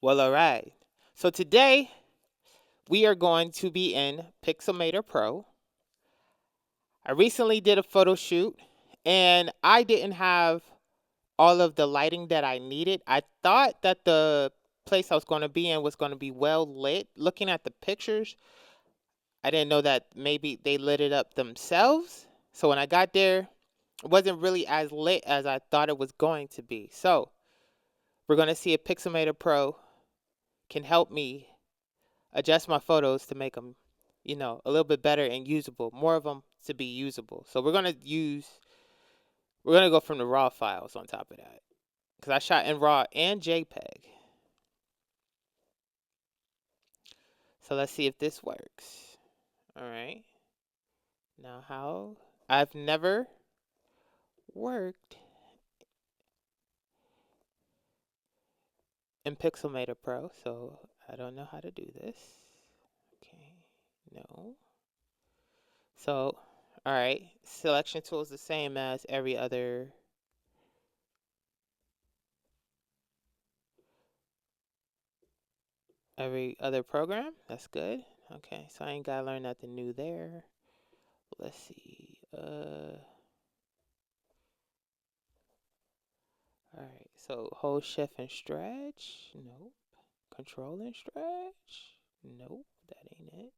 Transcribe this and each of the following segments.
Well, all right. So today we are going to be in Pixelmator Pro. I recently did a photo shoot and I didn't have all of the lighting that I needed. I thought that the place I was going to be in was going to be well lit. Looking at the pictures, I didn't know that maybe they lit it up themselves. So when I got there, it wasn't really as lit as I thought it was going to be. So we're going to see if Pixelmator Pro can help me adjust my photos to make them, a little bit better and usable, more of them to be usable. So we're gonna go from the raw files on top of that because I shot in raw and JPEG. So let's see if this works. All right. Now how? I've never worked in Pixelmator Pro, so I don't know how to do this. Okay. No. So, all right. Selection tool is the same as every other program. That's good. Okay, so I ain't gotta learn nothing new there. Let's see. All right. So hold shift and stretch. Nope. Control and stretch. Nope. That ain't it.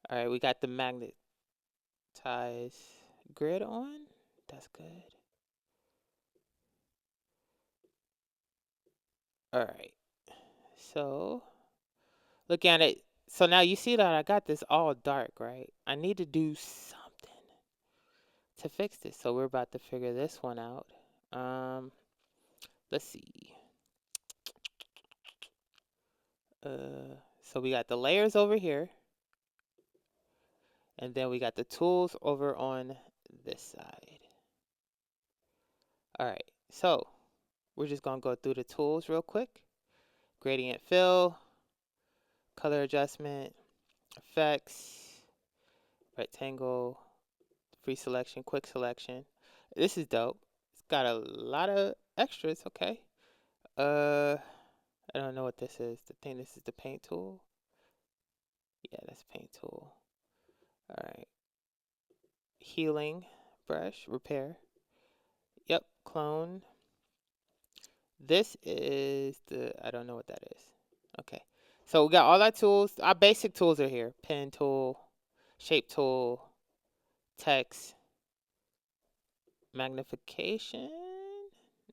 All right. We got the magnetize grid on. That's good. All right. So look at it. So now you see that I got this all dark, right? I need to do something to fix this. So we're about to figure this one out. Um, let's see. So we got the layers over here, and then we got the tools over on this side. All right, so we're just gonna go through the tools real quick. Gradient fill, color adjustment, effects, rectangle, free selection, quick selection. This is dope. It's got a lot of extras, okay. Uh, I don't know what this is. I think this is the paint tool. Yeah, that's paint tool. All right. Healing brush, repair. Yep, clone. This is I don't know what that is. Okay. So we got all our tools. Our basic tools are here. Pen tool, shape tool, text, magnification,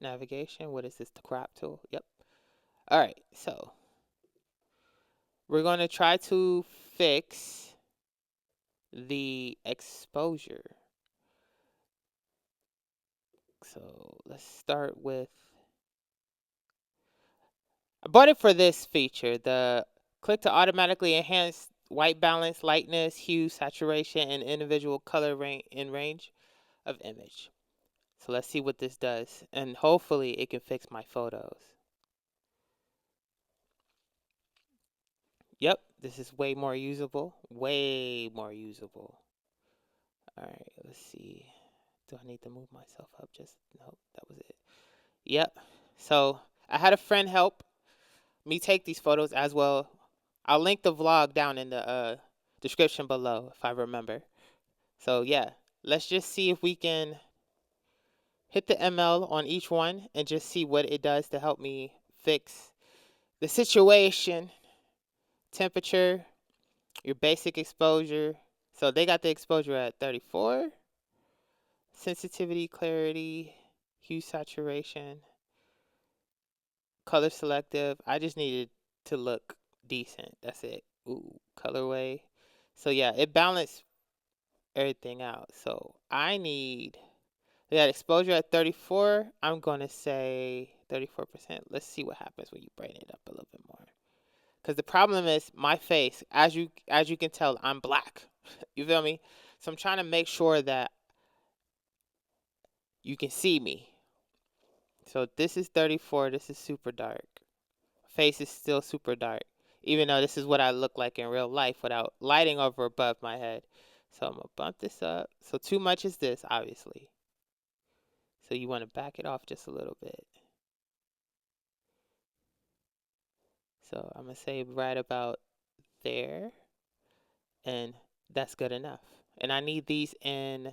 navigation. What is this? The crop tool. Yep. All right. So we're going to try to fix the exposure. So let's start with, I bought it for this feature, the click to automatically enhance white balance, lightness, hue, saturation, and individual color range of image. So let's see what this does, and hopefully it can fix my photos. Yep, this is way more usable, way more usable. All right, let's see. Do I need to move myself up? Just, nope, that was it. Yep. So I had a friend help me take these photos as well. I'll link the vlog down in the description below if I remember. So yeah, let's just see if we can hit the ML on each one and just see what it does to help me fix the situation. Temperature, your basic exposure. So they got the exposure at 34. Sensitivity, clarity, hue saturation, color selective. I just needed to look decent. That's it. Ooh, colorway. So yeah, it balanced everything out. So I need, we got exposure at 34. I'm going to say 34%. Let's see what happens when you brighten it up a little bit more. Because the problem is my face, as you can tell, I'm black. You feel me? So I'm trying to make sure that you can see me. So this is 34. This is super dark. Face is still super dark, even though this is what I look like in real life without lighting over above my head. So I'm gonna bump this up. So too much is this, obviously. So you want to back it off just a little bit. So I'm going to say right about there. And that's good enough. And I need these in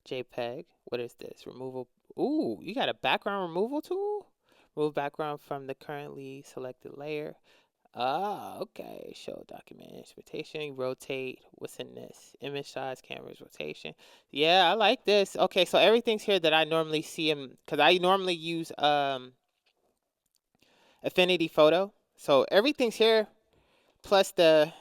JPEG. What is this? Removal. Ooh, you got a background removal tool? Remove background from the currently selected layer. Ah, okay. Show document instrumentation. Rotate. What's in this? Image size, cameras, rotation. Yeah, I like this. Okay, so everything's here that I normally see in, because I normally use Affinity Photo. So everything's here. Plus the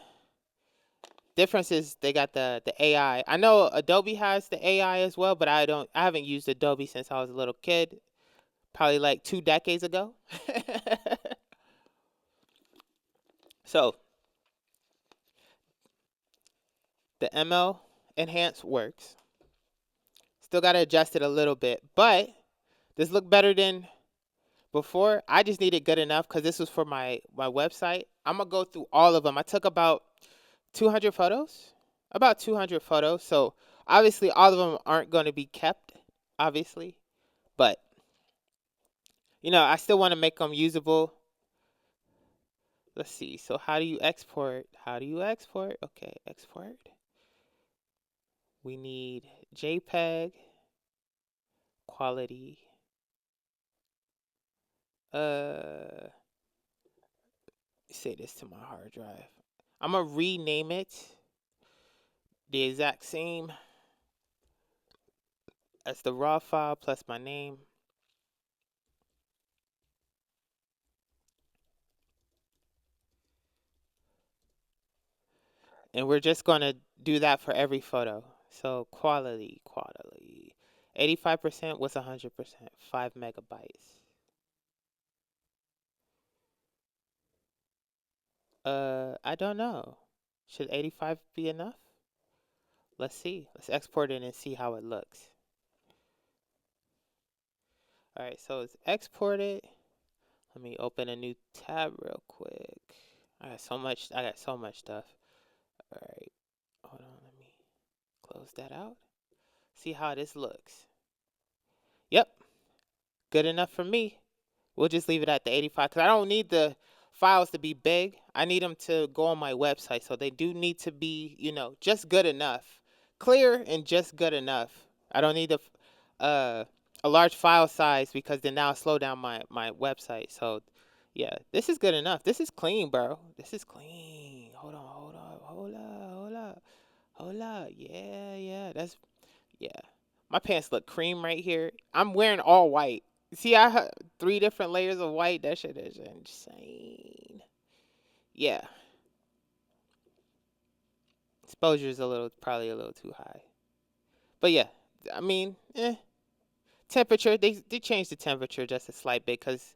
difference is they got the AI. I know Adobe has the AI as well, but I haven't used Adobe since I was a little kid, probably like 2 decades ago. So the ML enhance works. Still got to adjust it a little bit, but this look better than before. I just need it good enough because this was for my website. I'm gonna go through all of them. I took about 200 photos, So obviously all of them aren't going to be kept, obviously, but you know, I still want to make them usable. Let's see. So how do you export? Okay, export. We need JPEG quality. Say this to my hard drive. I'm gonna rename it the exact same as the raw file plus my name. And we're just gonna do that for every photo. So quality. 85% was 100%, 5 megabytes. I don't know. Should 85 be enough? Let's see. Let's export it and see how it looks. All right, so it's exported. Let me open a new tab real quick. I got so much stuff. All right. Hold on, let me close that out. See how this looks. Yep. Good enough for me. We'll just leave it at the 85 because I don't need the files to be big. I need them to go on my website. So they do need to be, you know, just good enough. Clear and just good enough. I don't need a large file size because then now slow down my website. So yeah, this is good enough. This is clean, bro. This is clean. Hold up. Yeah. Yeah. My pants look cream right here. I'm wearing all white. See, I have 3 different layers of white. That shit is insane. Yeah. Exposure is probably a little too high. But yeah, I mean, temperature, they changed the temperature just a slight bit because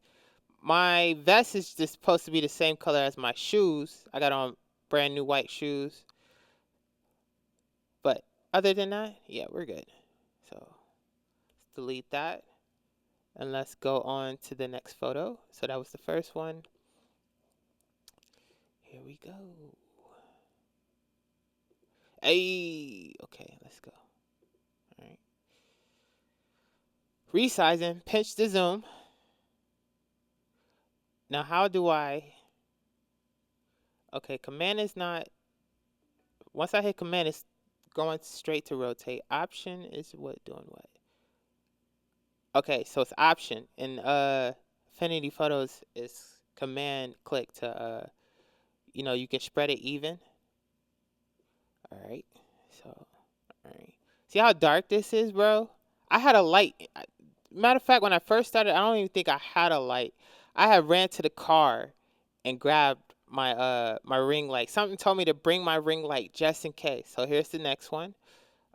my vest is just supposed to be the same color as my shoes. I got on brand new white shoes. But other than that, yeah, we're good. So let's delete that. And let's go on to the next photo. So that was the first one. Here we go. Hey, okay, let's go. All right. Resizing, pinch the zoom. Now, how do I? Okay, command is not. Once I hit command, it's going straight to rotate. Option is what doing what? Okay, so it's option. In Affinity Photos, is command click to you know, you can spread it even. All right. So, all right. See how dark this is, bro? I had a light. Matter of fact, when I first started, I don't even think I had a light. I had ran to the car and grabbed my ring light. Something told me to bring my ring light just in case. So here's the next one.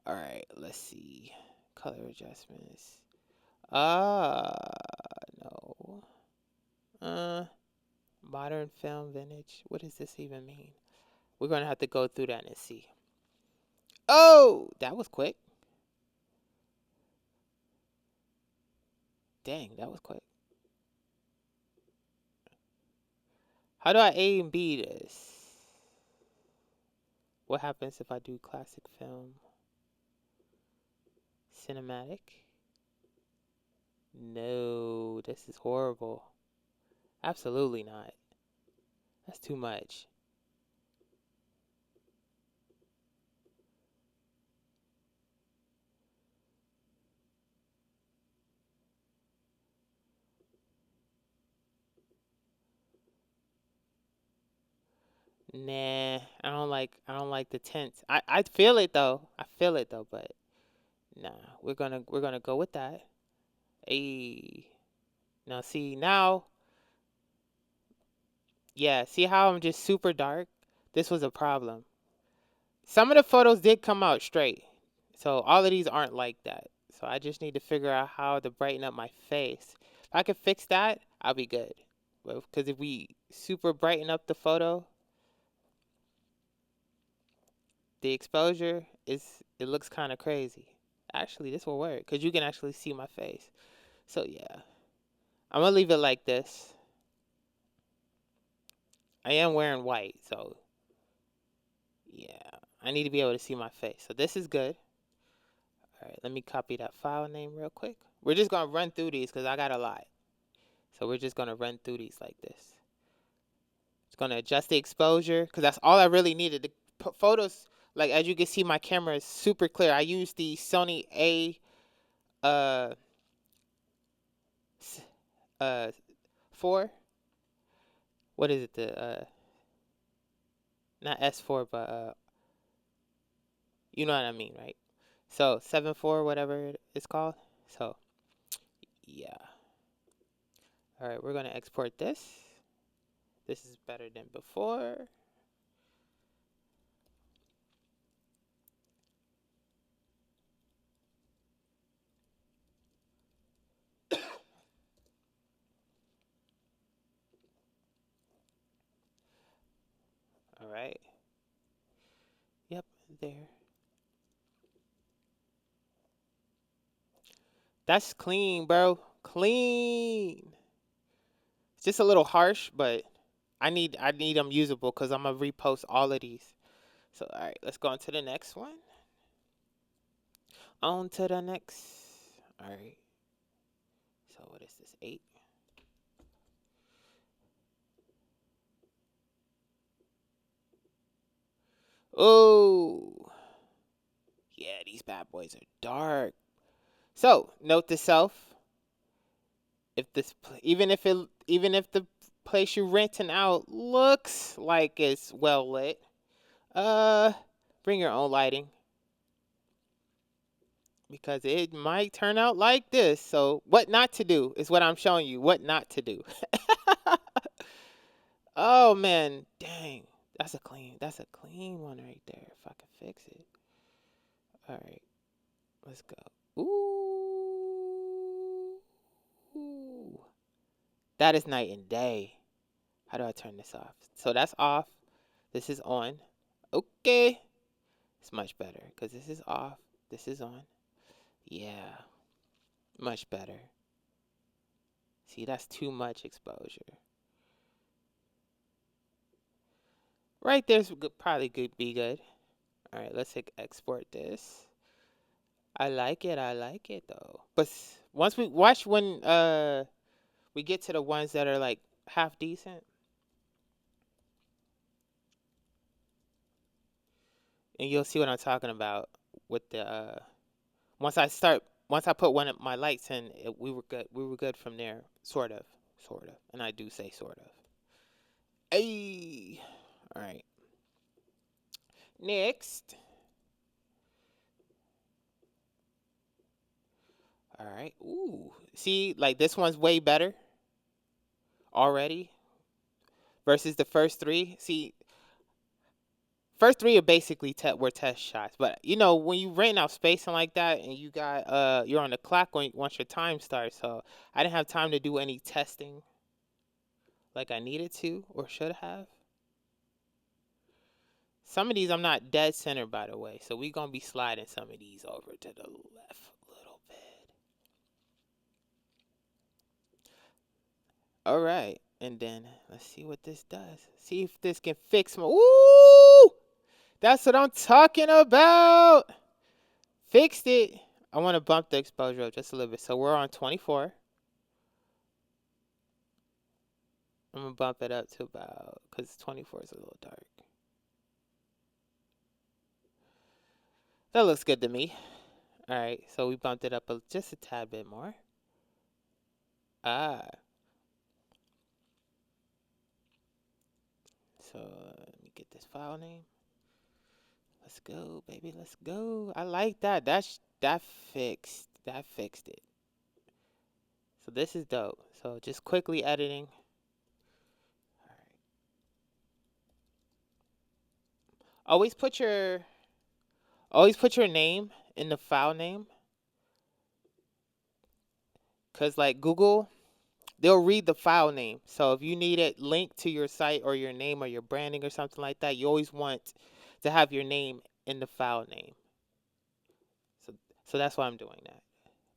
All right, let's see. Color adjustments. No. Modern film vintage. What does this even mean? We're gonna have to go through that and see. Oh, that was quick. Dang, that was quick. How do I A and B this? What happens if I do classic film? Cinematic. No, this is horrible. Absolutely not. That's too much. Nah, I don't like the tints. I feel it though. I feel it though, but nah, we're gonna go with that. Hey. Now see now, yeah, see how I'm just super dark? This was a problem. Some of the photos did come out straight. So all of these aren't like that. So I just need to figure out how to brighten up my face. If I can fix that, I'll be good. Because if we super brighten up the photo, the exposure it looks kind of crazy. Actually, this will work because you can actually see my face. So yeah, I'm gonna leave it like this. I am wearing white, so yeah, I need to be able to see my face. So this is good. All right, let me copy that file name real quick. We're just gonna run through these because I got a lot. So we're just gonna run through these like this. It's gonna adjust the exposure because that's all I really needed. The photos, like as you can see, my camera is super clear. I use the Sony A uh uh 4. What is it? The not S4, but you know what I mean, right? So 7.4, whatever it's called. So yeah. All right, we're gonna export this. This is better than before. All right. Yep, there. That's clean, bro. Clean. It's just a little harsh, but I need them usable because I'm gonna repost all of these. So all right, let's go on to the next one. On to the next. All right. So what is this? 8. Oh, yeah, these bad boys are dark. So note to self: if this, even if the place you're renting out looks like it's well lit, uh, bring your own lighting because it might turn out like this. So what not to do is what I'm showing you. What not to do. Oh man, dang, that's a clean one right there. If I can fix it. All right, let's go. Ooh. Ooh. That is night and day. How do I turn this off? So that's off. This is on. Okay. It's much better because this is off. This is on. Yeah. Much better. See, that's too much exposure. Right there's probably could be good. All right, let's export this. I like it. I like it though. But once we watch when we get to the ones that are like half decent, and you'll see what I'm talking about with the once I put one of my lights in, we were good. We were good from there, sort of, and I do say sort of. Hey, all right. Next, all right. Ooh, see, like this one's way better already versus the first three. See, first three are basically were test shots, but you know when you rent out spacing like that and you got you're on the clock once your time starts. So I didn't have time to do any testing like I needed to or should have. Some of these I'm not dead center, by the way, so we gonna be sliding some of these over to the left a little bit. All right, and then let's see what this does. See if this can fix my. Ooh, that's what I'm talking about. Fixed it. I want to bump the exposure up just a little bit. So we're on 24. I'm gonna bump it up to about, because 24 is a little dark. That looks good to me. All right, so we bumped it up just a tad bit more. Ah, so let me get this file name. Let's go, baby. Let's go. I like that. That fixed it. So this is dope. So just quickly editing. All right. Always put your name in the file name, cause like Google, they'll read the file name. So if you need it linked to your site or your name or your branding or something like that, you always want to have your name in the file name. So so that's why I'm doing that.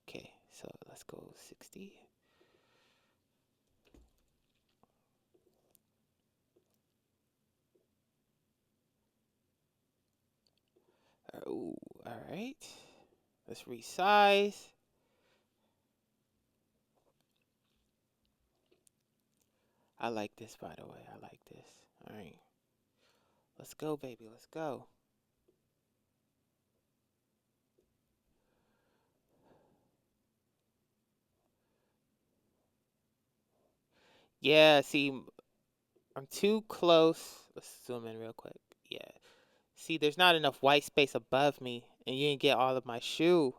Okay, so let's go 60. Oh, all right. Let's resize. I like this, by the way. I like this. All right. Let's go, baby. Let's go. Yeah, see, I'm too close. Let's zoom in real quick. Yeah. See, there's not enough white space above me, and you didn't get all of my shoe.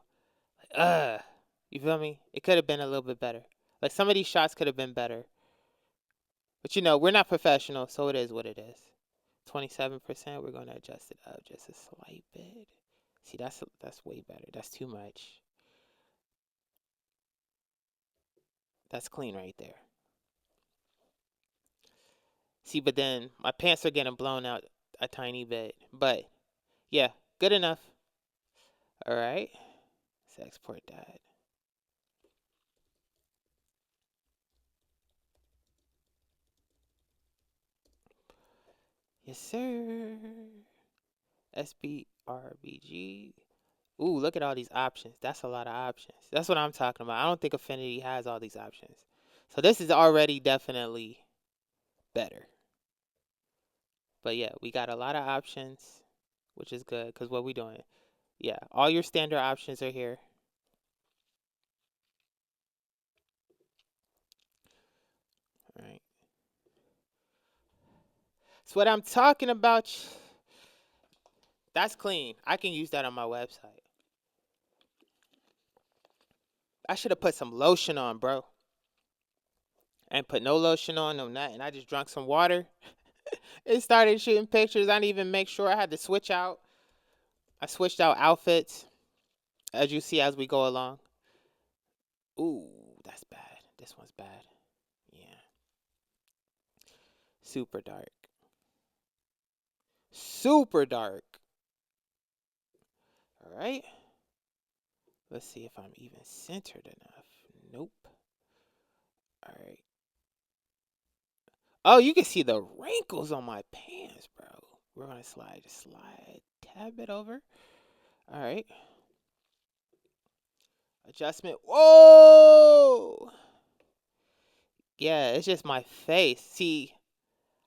Ugh. You feel me? It could have been a little bit better. Like, some of these shots could have been better. But, we're not professional, so it is what it is. 27%, we're going to adjust it up just a slight bit. See, that's way better. That's too much. That's clean right there. See, but then my pants are getting blown out a tiny bit. But, yeah, good enough. All right. Let's export that. Yes, sir. SBRBG. Ooh, look at all these options. That's a lot of options. That's what I'm talking about. I don't think Affinity has all these options. So this is already definitely better. But yeah, we got a lot of options, which is good because what we doing? Yeah, all your standard options are here. All right. That's what I'm talking about. That's clean. I can use that on my website. I should have put some lotion on, bro. I ain't put no lotion on, no nothing. I just drank some water. It started shooting pictures. I didn't even make sure. I had to switch out. I switched out outfits, as you see as we go along. Ooh, that's bad. This one's bad. Yeah. Super dark. Super dark. All right. Let's see if I'm even centered enough. Nope. All right. Oh, you can see the wrinkles on my pants, bro. We're going to slide, tab it over. All right. Adjustment. Whoa! Yeah, it's just my face. See,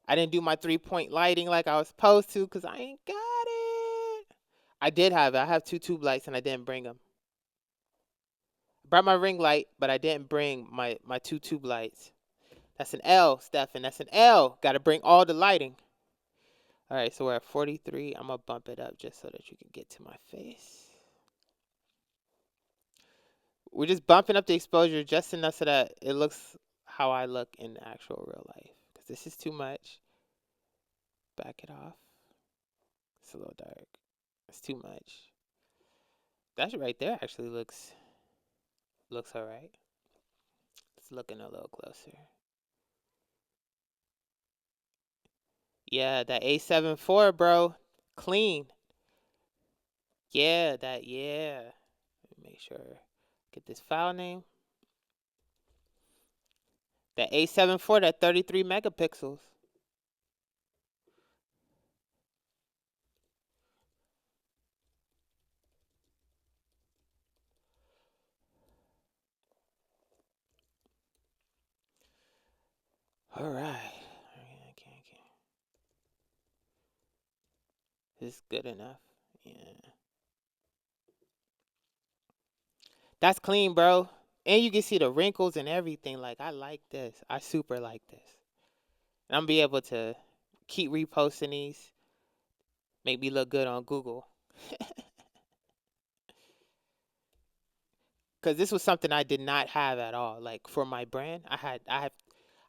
I didn't do my 3-point lighting like I was supposed to because I ain't got it. I did have it. I have 2 tube lights and I didn't bring them. I brought my ring light, but I didn't bring my 2 tube lights. That's an L, Stephen. That's an L. Got to bring all the lighting. All right, so we're at 43. I'm going to bump it up just so that you can get to my face. We're just bumping up the exposure just enough so that it looks how I look in actual real life. Because this is too much. Back it off. It's a little dark. It's too much. That right there actually looks all right. It's looking a little closer. Yeah, that A7 IV, bro. Clean. Yeah, yeah. Let me make sure. Get this file name. That A7 IV, that 33 megapixels. All right. This is good enough. Yeah. That's clean, bro. And you can see the wrinkles and everything. Like, I like this. I super like this. And I'm gonna be able to keep reposting these. Make me look good on Google. Cause this was something I did not have at all. Like for my brand,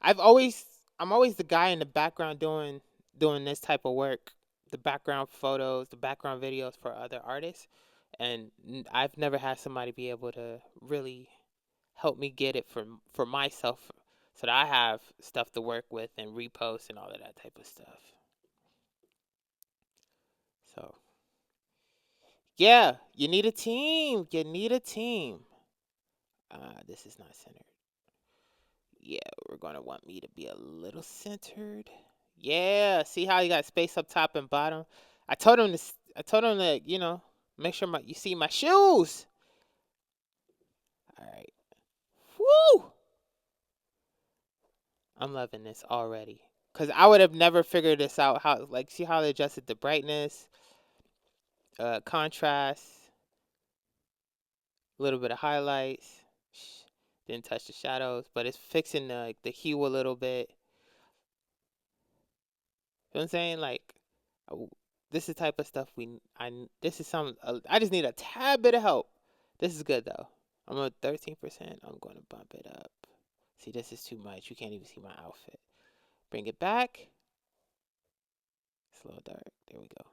I've always, I'm always the guy in the background doing this type of work, the background photos, the background videos for other artists, and I've never had somebody be able to really help me get it for myself, so that I have stuff to work with and repost and all of that type of stuff. So yeah, you need a team. You need a team. This is not centered. Yeah, we're gonna want me to be a little centered. Yeah, see how you got space up top and bottom. I told him to, make sure you see my shoes. All right. Woo! I'm loving this already. Cause I would have never figured this out. How, like, see how they adjusted the brightness, contrast, a little bit of highlights. Didn't touch the shadows, but it's fixing the hue a little bit. You know what I'm saying? Like, uh, this is the type of stuff this is some, I just need a tad bit of help. This is good though. I'm at 13%. I'm going to bump it up. See, this is too much. You can't even see my outfit. Bring it back. It's a little dark. There we go.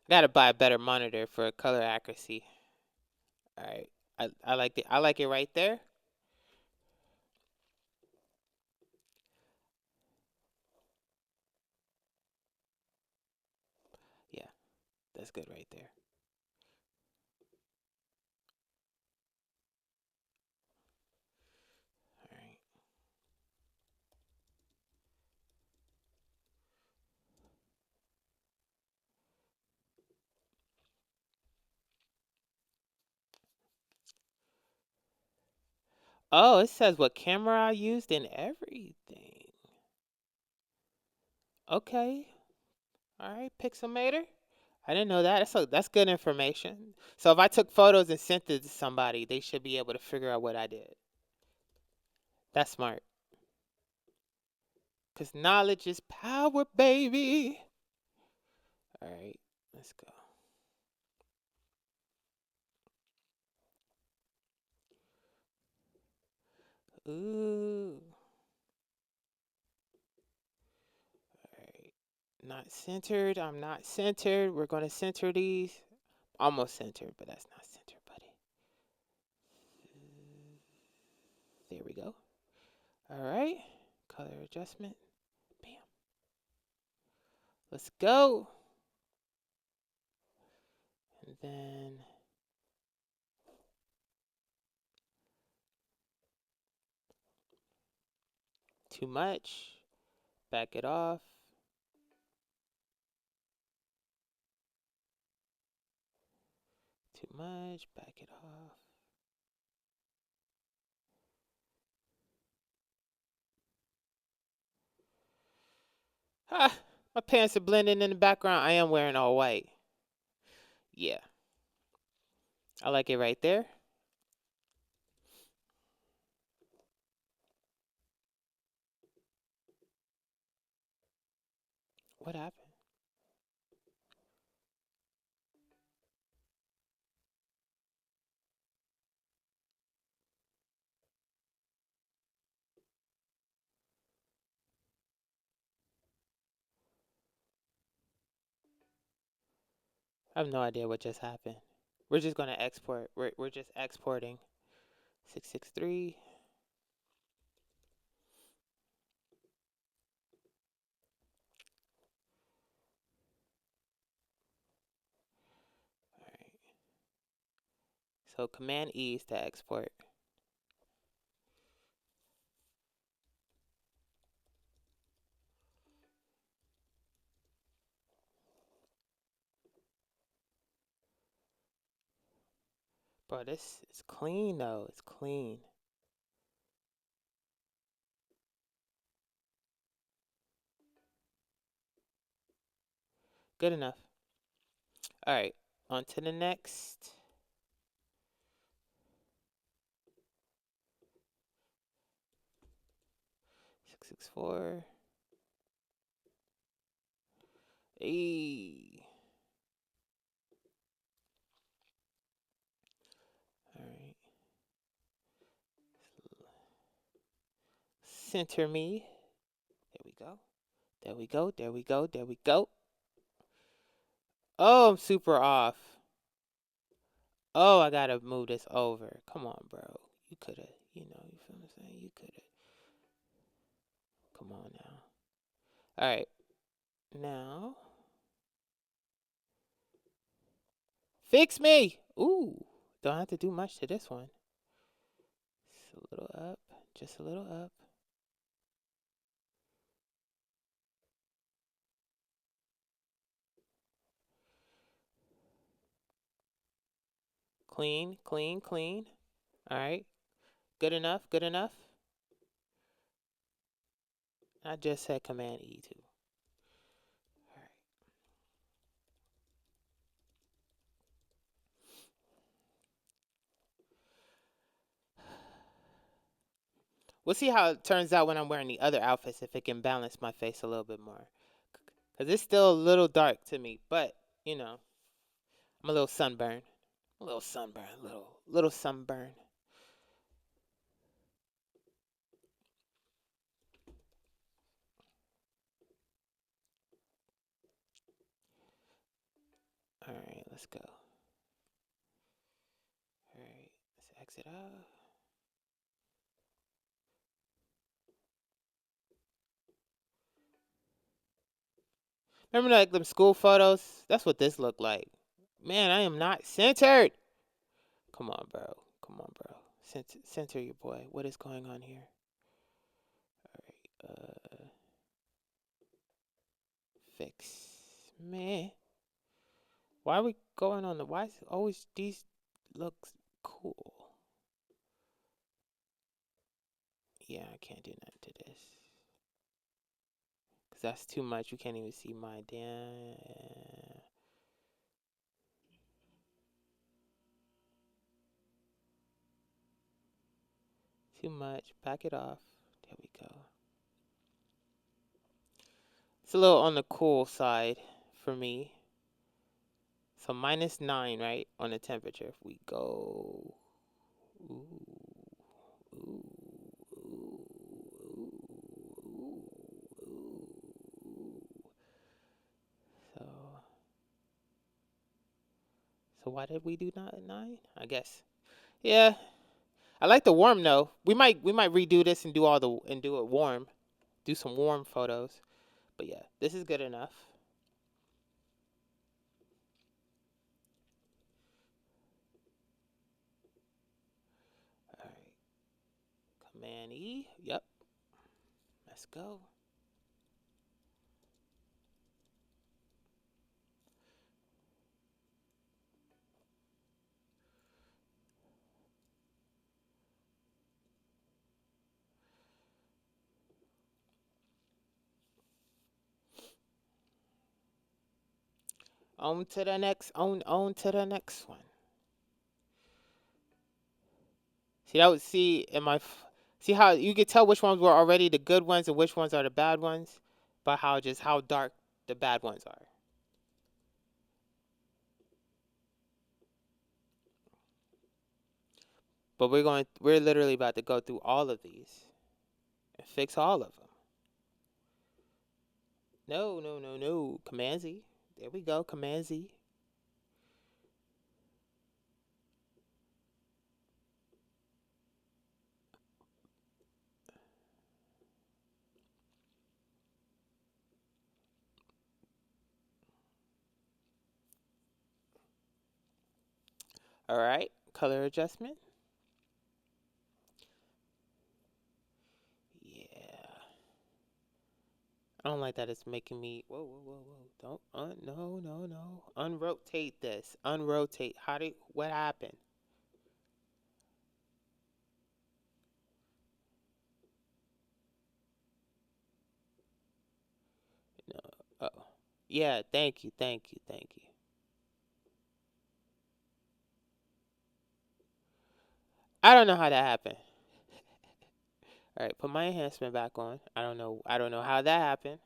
I gotta buy a better monitor for color accuracy. All right. I like it right there. Yeah, that's good right there. All right. Oh, it says what camera I used and everything. Okay. All right, Pixelmator. I didn't know that. That's good information. So if I took photos and sent it to somebody, they should be able to figure out what I did. That's smart. Cause knowledge is power, baby. All right, let's go. Ooh. All right. Not centered. I'm not centered. We're gonna center these. Almost centered, but that's not centered, buddy. There we go. All right. Color adjustment. Bam. Let's go. And then too much. Back it off. Too much. Back it off. Ah, my pants are blending in the background. I am wearing all white. Yeah. I like it right there. What happened? I have no idea what just happened. We're just gonna export. We're just exporting. 663. All right. So Command E is to export. Bro, this is clean though. It's clean. Good enough. All right, on to the next. 664. Hey. All right. Center me. There we go. There we go. There we go. There we go. Oh, I'm super off. Oh, I gotta move this over. Come on, bro. You coulda, you know, you feel what I'm saying? You coulda. Come on now. All right. Now, fix me. Ooh, don't have to do much to this one. Just a little up. Just a little up. Clean, clean, clean. All right. Good enough. Good enough. I just said Command E too. All right. We'll see how it turns out when I'm wearing the other outfits, if it can balance my face a little bit more. Because it's still a little dark to me, but, you know, I'm a little sunburned. A little sunburn, little sunburn. All right, let's go. All right, let's exit out. Remember like them school photos? That's what this looked like. Man, I am not centered. Come on, bro. Come on, bro. Center your boy. What is going on here? All right. Fix me. Why are we going on the? Why is always these looks cool? Yeah, I can't do nothing to this. Because that's too much. You can't even see my damn. Too much. Back it off. There we go. It's a little on the cool side for me. So -9, right, on the temperature. If we go, ooh, ooh, ooh, ooh, ooh. So, so why did we do not 9? I guess. Yeah, I like the warm though. We might redo this and do it warm. Do some warm photos. But yeah, this is good enough. All right. Command E. Yep. Let's go. On to the next. On to the next one. See that would see in my. See how you could tell which ones were already the good ones and which ones are the bad ones, by how dark the bad ones are. But we're literally about to go through all of these and fix all of them. No, no, no, no. Command Z. There we go. Command Z. All right. Color adjustment. Yeah. I don't like that it's making me. Whoa, whoa, whoa, whoa. Don't. No, no, no. Unrotate this. Unrotate. What happened? No. Oh. Yeah, thank you, thank you, thank you. I don't know how that happened. All right, put my enhancement back on. I don't know how that happened.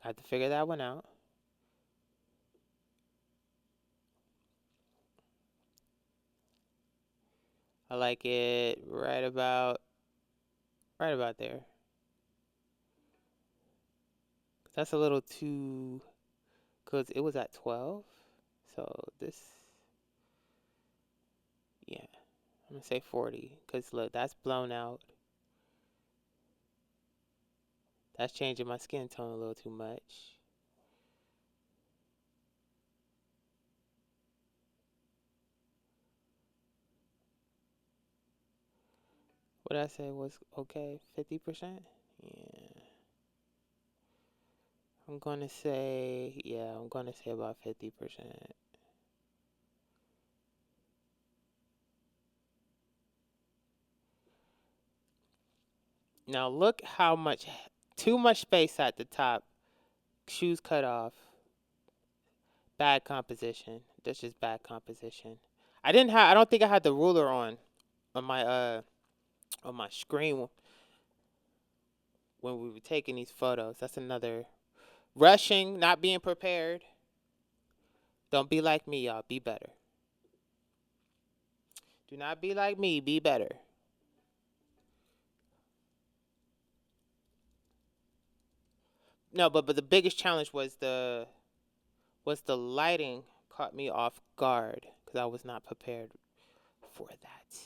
I have to figure that one out. I like it right about there. That's a little too, cause it was at 12. So this, yeah, I'm gonna say 40. Cause look, that's blown out. That's changing my skin tone a little too much. What I said was okay, 50%? Yeah. I'm gonna say about 50%. Now look how much, too much space at the top. Shoes cut off. Bad composition. That's just bad composition. I don't think I had the ruler on my screen when we were taking these photos. That's another rushing, not being prepared. Don't be like me, y'all. Be better. Do not be like me. Be better. No, but the biggest challenge was the lighting caught me off guard because I was not prepared for that.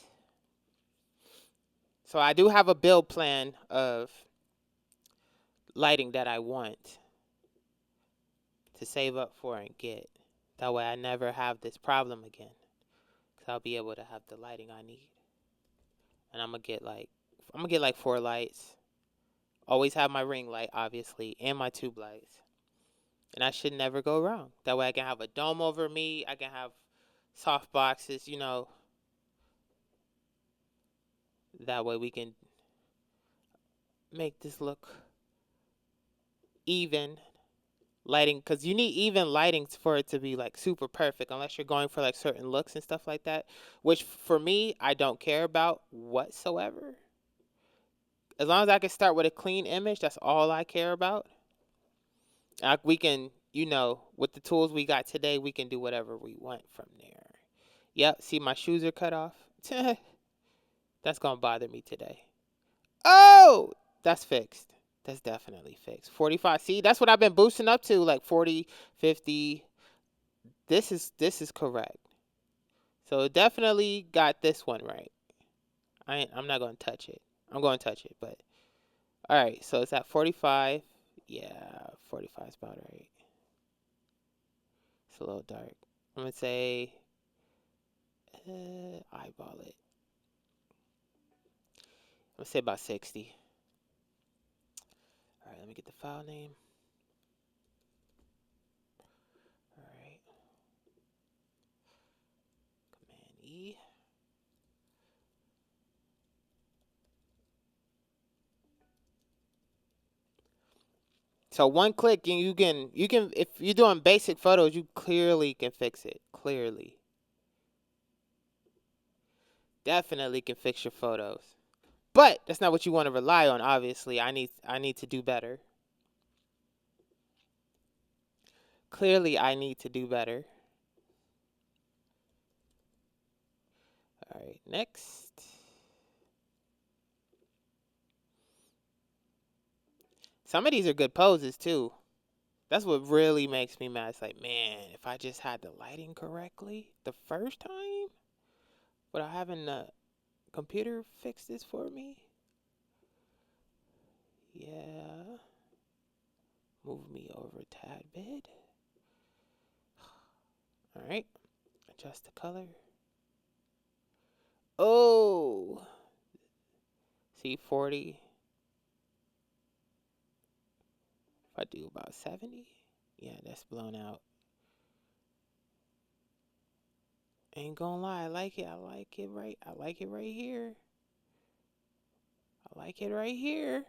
So I do have a build plan of lighting that I want to save up for and get. That way I never have this problem again. Because I'll be able to have the lighting I need. And I'm gonna get like 4 lights. Always have my ring light, obviously, and my tube lights. And I should never go wrong. That way I can have a dome over me. I can have soft boxes, That way we can make this look even lighting, because you need even lighting for it to be like super perfect, unless you're going for like certain looks and stuff like that, which for me I don't care about whatsoever. As long as I can start with a clean image, that's all I care about. We can, with the tools we got today, we can do whatever we want from there. Yep, see my shoes are cut off. That's gonna bother me today. Oh, that's fixed. That's definitely fixed. 45. See, that's what I've been boosting up to, like 40, 50. This is correct. So definitely got this one right. I'm not gonna touch it. I'm gonna touch it, but all right. So it's at 45. Yeah, 45 is about right. It's a little dark. I'm gonna say eyeball it. I'm gonna say about 60. All right, let me get the file name. All right, Command E. So one click and you can if you're doing basic photos, you clearly can fix it. Clearly. Definitely can fix your photos. But that's not what you want to rely on, obviously. I need to do better. Clearly I need to do better. All right, next. Some of these are good poses too. That's what really makes me mad. It's like, man, if I just had the lighting correctly the first time without having the computer fix this for me. Yeah. Move me over a tad bit. All right. Adjust the color. Oh. See, 40. If I do about 70. Yeah, that's blown out. Ain't gonna lie, I like it. I like it right. I like it right here. I like it right here.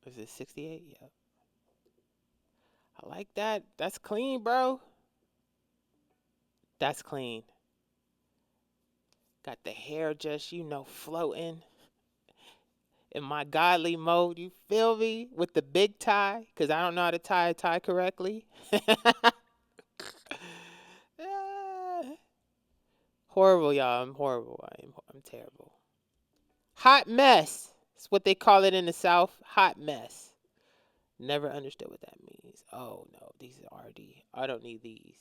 Is it 68? Yeah. I like that. That's clean, bro. That's clean. Got the hair just, floating in my godly mode. You feel me? With the big tie, because I don't know how to tie a tie correctly. Ah, horrible, y'all. I'm horrible. I'm terrible. Hot mess. That's what they call it in the South. Hot mess. Never understood what that means. Oh no, these are RD. I don't need these.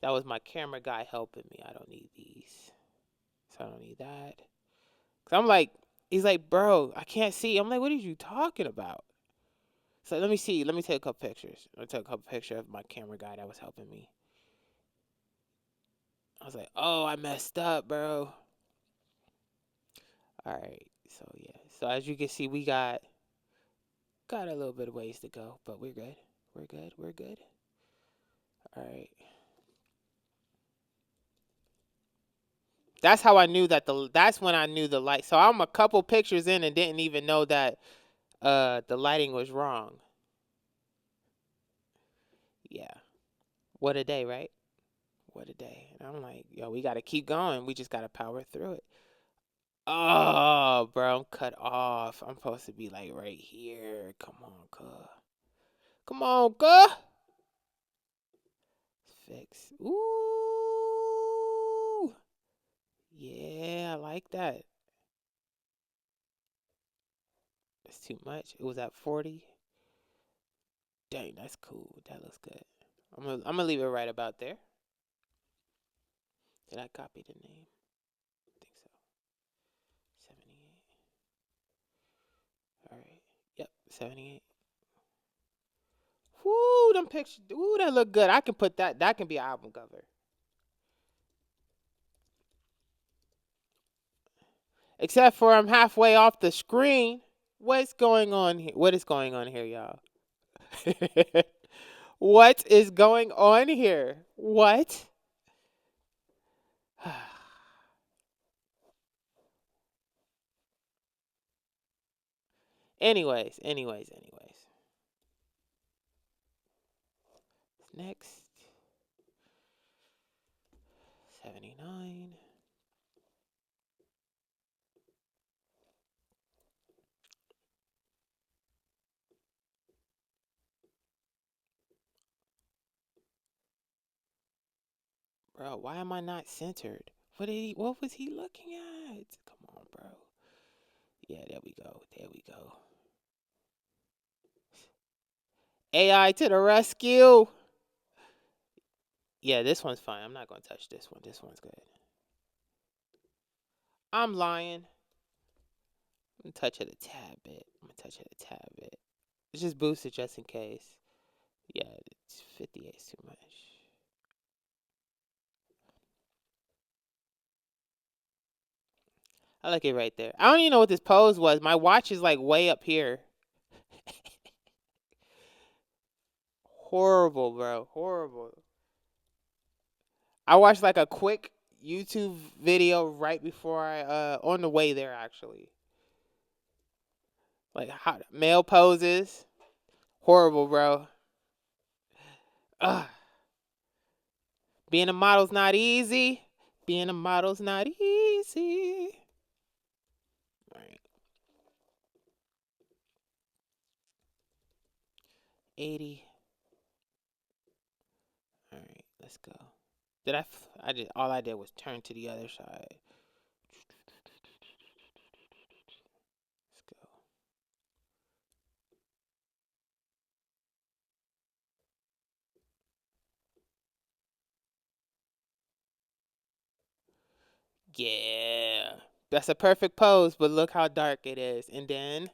That was my camera guy helping me. I don't need these. So I don't need that. Cause I'm like, he's like, bro, I can't see. I'm like, what are you talking about? So let me see. Let me take a couple pictures. I took a couple pictures of my camera guy that was helping me. I was like, oh, I messed up, bro. All right. So yeah. So as you can see, we got a little bit of ways to go, but we're good. We're good. We're good. All right. That's how I knew that that's when I knew the light. So I'm a couple pictures in and didn't even know that the lighting was wrong. Yeah. What a day, right? What a day. And I'm like, yo, we got to keep going. We just got to power through it. Oh, bro, I'm cut off. I'm supposed to be like right here. Come on, cuh. Come on, cuh. Fix. Ooh. Yeah, I like that. That's too much. It was at 40. Dang, that's cool. That looks good. I'm gonna leave it right about there. Did I copy the name? I think so. 78. All right. Yep, 78. Woo, them pictures. Ooh, that look good. I can put that. That can be an album cover. Except for I'm halfway off the screen. What's going on here? What is going on here, y'all? What is going on here? What? anyways. Next. 79. Bro, why am I not centered? What was he looking at? Come on, bro. Yeah, there we go. There we go. AI to the rescue. Yeah, this one's fine. I'm not going to touch this one. This one's good. I'm lying. I'm going to touch it a tad bit. It's just boosted just in case. Yeah, it's 58 is too much. I like it right there. I don't even know what this pose was. My watch is like way up here. Horrible, bro. Horrible. I watched like a quick YouTube video right before on the way there actually. Like hot male poses. Horrible, bro. Ugh. Being a model's not easy. Being a model's not easy. All right. 80. All right, let's go. I just all I did was turn to the other side. Let's go. Yeah. That's a perfect pose, but look how dark it is. And then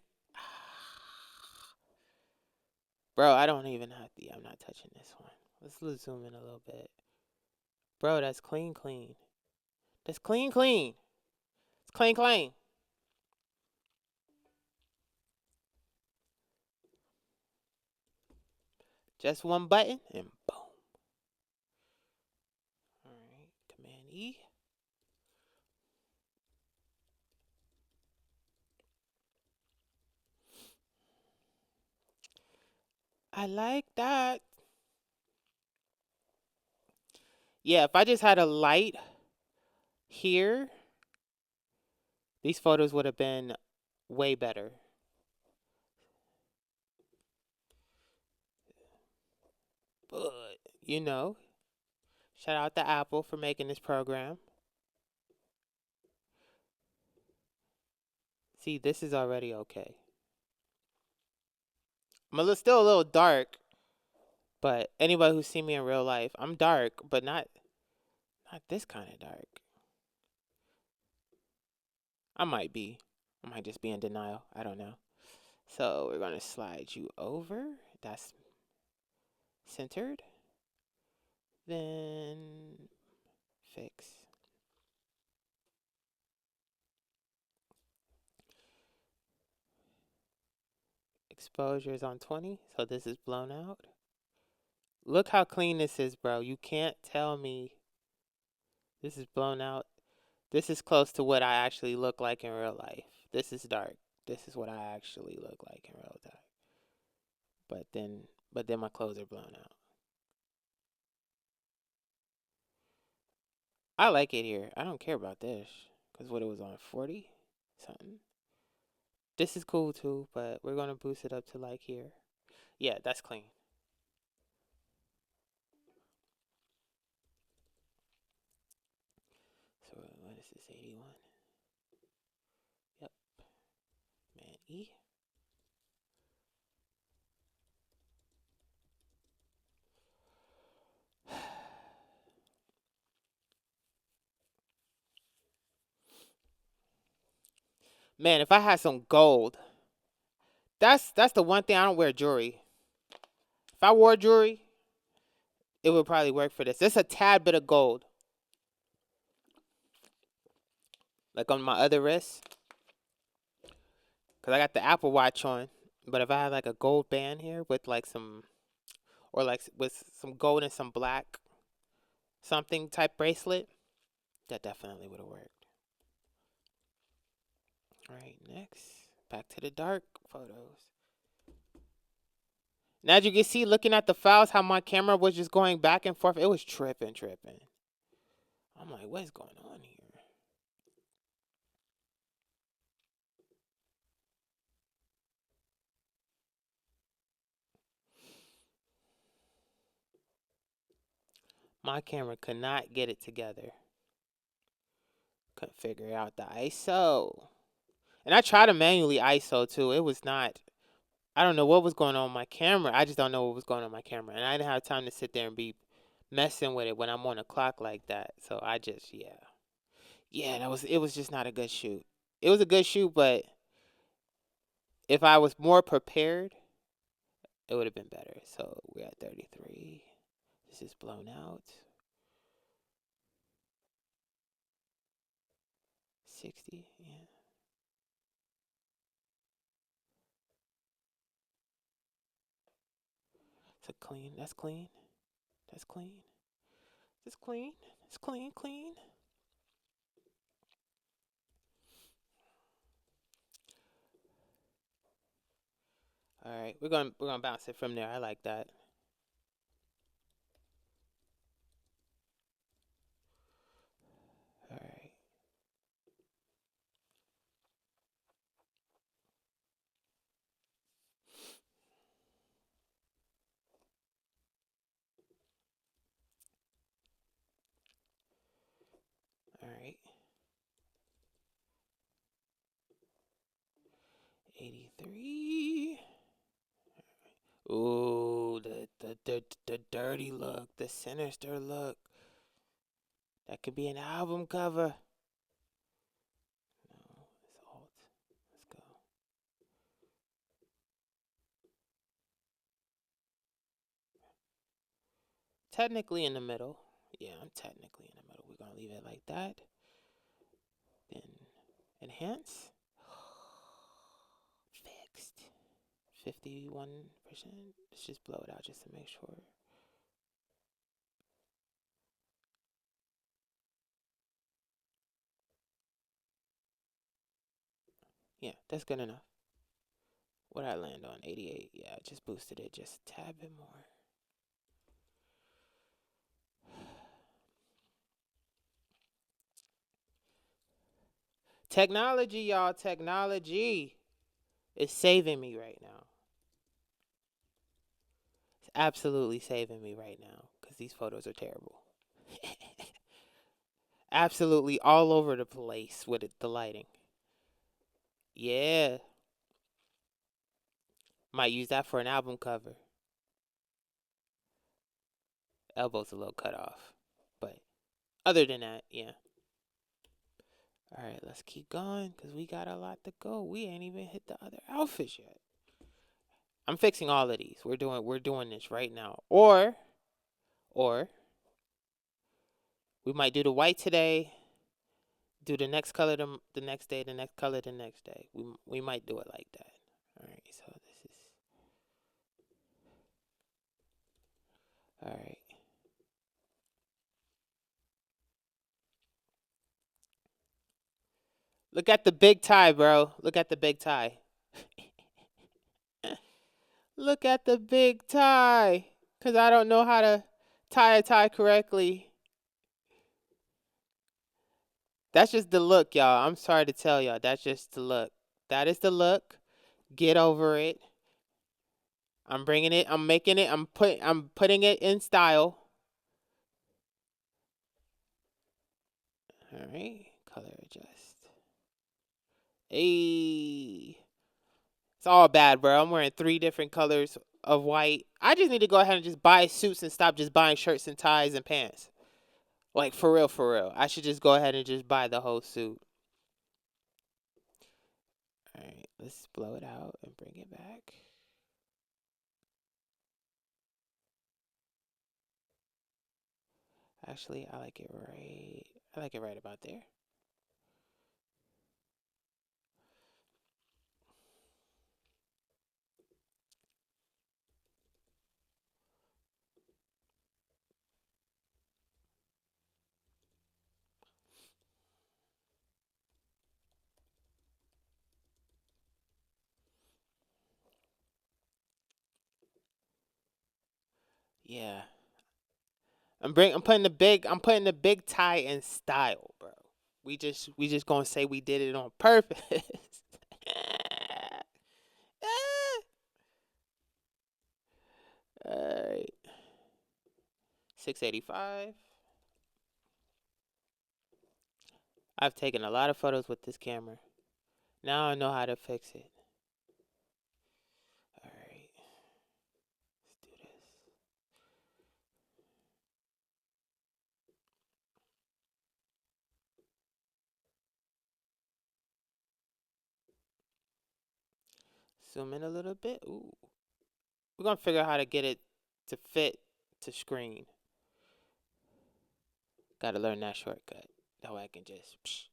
bro, I don't even have to. I'm not touching this one. Let's zoom in a little bit. Bro, that's clean. That's clean. It's clean. Just one button and boom. All right, Command E. I like that. Yeah, if I just had a light here, these photos would have been way better. But, you know, shout out to Apple for making this program. See, this is already okay. Still a little dark, but anybody who's seen me in real life, I'm dark, but not this kind of dark. I might be. I might just be in denial. I don't know. So we're going to slide you over. That's centered. Then fix. Exposure is on 20, so this is blown out. Look how clean this is, bro. You can't tell me this is blown out. This is close to what I actually look like in real life. This is dark. This is what I actually look like in real life. But then my clothes are blown out. I like it here. I don't care about this. Because what it was on 40 something. This is cool too, but we're going to boost it up to like here. Yeah, that's clean. So what is this, 81? Yep. Man, E. Man, if I had some gold, that's the one thing. I don't wear jewelry. If I wore jewelry, it would probably work for this. There's a tad bit of gold, like on my other wrist, cause I got the Apple Watch on. But if I had like a gold band here with like some, or like with some gold and some black, something type bracelet, that definitely would have worked. All right, next, back to the dark photos. Now, as you can see, looking at the files, how my camera was just going back and forth. It was tripping. I'm like, what is going on here? My camera could not get it together. Couldn't figure out the ISO. And I tried to manually ISO too. It was not. I don't know what was going on with my camera. I just don't know what was going on with my camera. And I didn't have time to sit there and be messing with it when I'm on a clock like that. So I just, yeah. Yeah, it was just not a good shoot. It was a good shoot, but if I was more prepared, it would have been better. So we're at 33. This is blown out. 60, yeah. So clean. That's clean. That's clean. It's clean. It's clean. All right, we're gonna bounce it from there. I like that. All right. All right. 83. Ooh, the dirty look, the sinister look. That could be an album cover. No, it's alt. Let's go. Technically in the middle. Yeah, I'm technically in the middle. We're gonna leave it like that. Then enhance. Fixed. 51%. Let's just blow it out just to make sure. Yeah, that's good enough. What I land on? 88. Yeah, I just boosted it just a tad bit more. Technology, y'all. Technology is saving me right now. It's absolutely saving me right now because these photos are terrible. Absolutely all over the place with it, the lighting. Yeah. Might use that for an album cover. Elbow's a little cut off. But other than that, yeah. All right, let's keep going because we got a lot to go. We ain't even hit the other outfits yet. I'm fixing all of these. We're doing this right now. Or we might do the white today, do the next color the next day, the next color the next day. We might do it like that. All right, so this is all right. Look at the big tie, bro. Look at the big tie. Look at the big tie. Because I don't know how to tie a tie correctly. That's just the look, y'all. I'm sorry to tell y'all. That's just the look. That is the look. Get over it. I'm bringing it. I'm making it. I'm putting it in style. All right. Color adjust. Hey. It's all bad, bro. I'm wearing 3 different colors of white. I just need to go ahead and just buy suits and stop just buying shirts and ties and pants. Like, for real, for real. I should just go ahead and just buy the whole suit. All right. Let's blow it out and bring it back. Actually, I like it right about there. Yeah. I'm putting the big tie in style, bro. We just gonna say we did it on purpose. All right. 685. I've taken a lot of photos with this camera. Now I know how to fix it. All right. Let's do this. Zoom in a little bit. Ooh. We're gonna figure out how to get it to fit to screen. Gotta learn that shortcut. That way I can just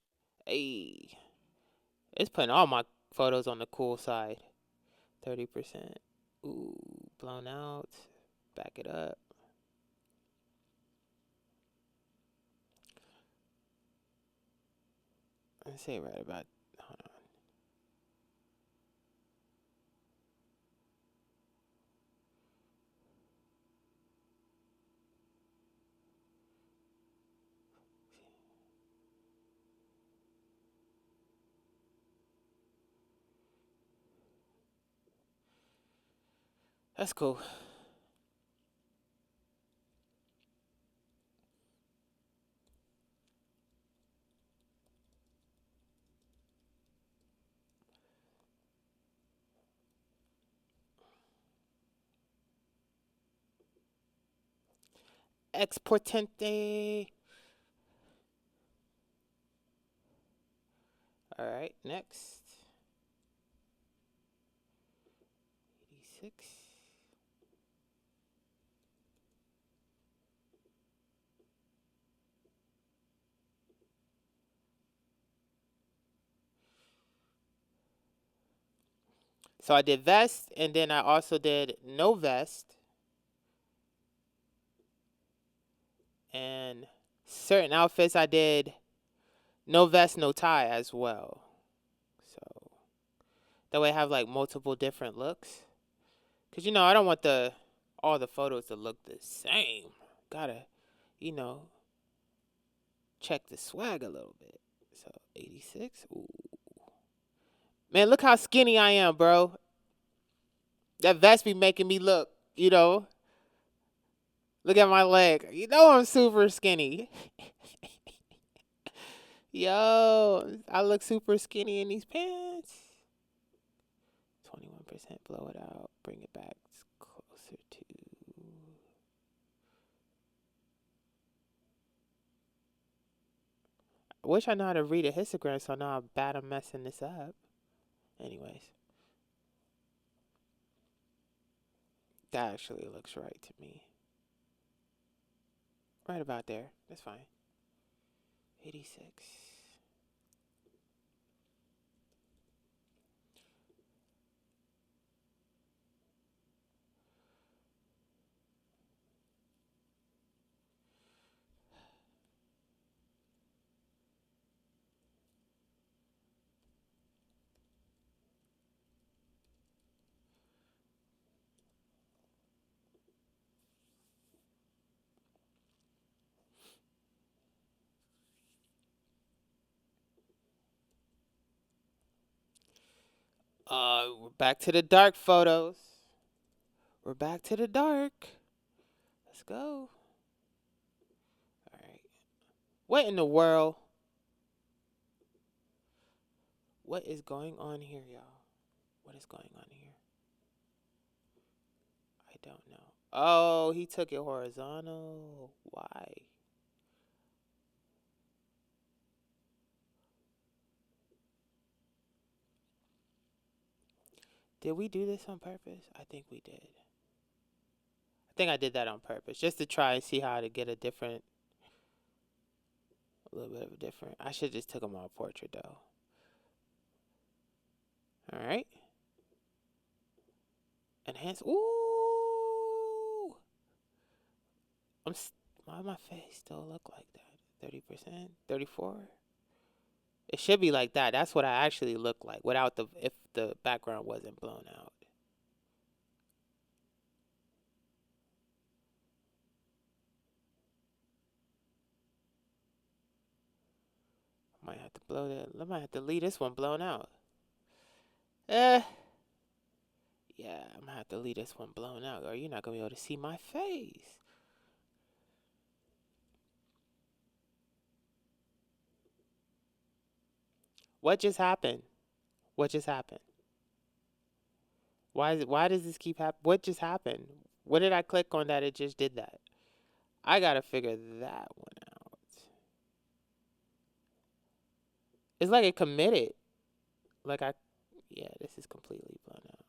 hey. It's putting all my photos on the cool side. 30%. Ooh, blown out. Back it up. Let's say right about. Hold on. That's cool. Exportante. All right, next. 86. So I did vest, and then I also did no vest. And certain outfits I did no vest, no tie as well. So That way I have like multiple different looks. Cause you know I don't want all the photos to look the same. Gotta, you know, check the swag a little bit. So 86. Ooh. Man, look how skinny I am, bro. That vest be making me look, you know. Look at my leg. You know I'm super skinny. Yo, I look super skinny in these pants. 21%, blow it out. Bring it back closer to... I wish I know how to read a histogram so I know how bad I'm messing this up. Anyways. That actually looks right to me. Right about there. That's fine. 86. We're back to the dark photos. We're back to the dark. Let's go. All right. What in the world? What is going on here, y'all? What is going on here? I don't know. Oh, he took it horizontal. Why? Did we do this on purpose? I think we did. I think I did that on purpose, just to try and see how to get a little bit of a different. I should just took him all portrait though. All right. Enhance. Ooh. Why my face still look like that? 30%, 34. It should be like that. That's what I actually look like without if the background wasn't blown out. Might have to blow that. I might have to leave this one blown out. Yeah, I'm gonna have to leave this one blown out, or you're not gonna be able to see my face. What just happened? What just happened? Why does this keep happening? What just happened? What did I click on that it just did that? I gotta figure that one out. It's like it committed. Like yeah, this is completely blown out.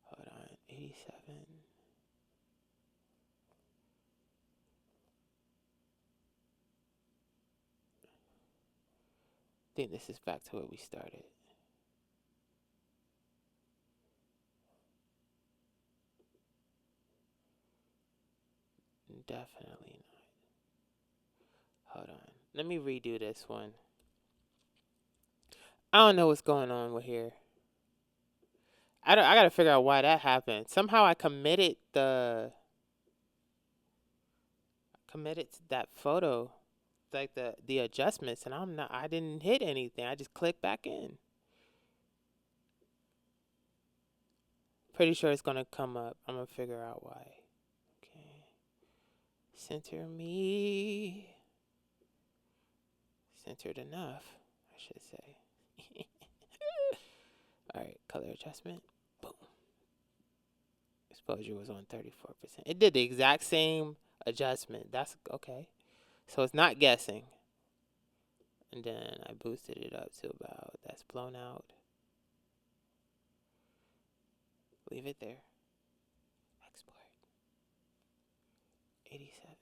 Hold on, 87. I think this is back to where we started. Definitely not. Hold on. Let me redo this one. I don't know what's going on with here. I gotta figure out why that happened. Somehow I committed to that photo, like the adjustments, and I didn't hit anything. I just clicked back in. Pretty sure it's gonna come up. I'm gonna figure out why. Okay. Center me. Centered enough, I should say. Alright, color adjustment. Boom. Exposure was on 34%. It did the exact same adjustment. That's okay. So it's not guessing. And then I boosted it up to about, that's blown out. Leave it there. Export. 87.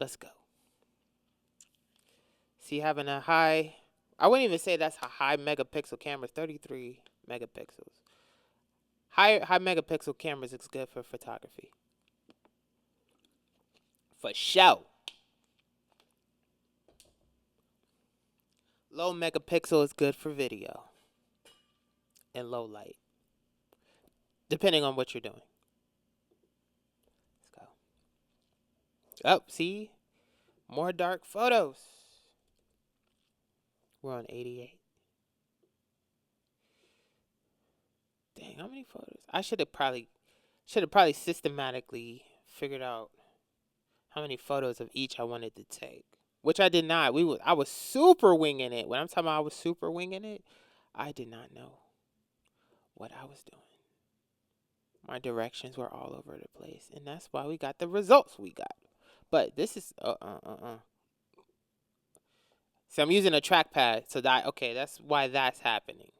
Let's go. See, having a high, I wouldn't even say that's a high megapixel camera, 33 megapixels. High megapixel cameras is good for photography. For show. Low megapixel is good for video and low light, depending on what you're doing. Let's go. Oh, see? More dark photos. We're on 88. Dang, how many photos? I should have probably systematically figured out how many photos of each I wanted to take, which I did not. I was super winging it. When I'm talking about I was super winging it, I did not know what I was doing. My directions were all over the place, and that's why we got the results we got. But this is So I'm using a trackpad, so that's why that's happening.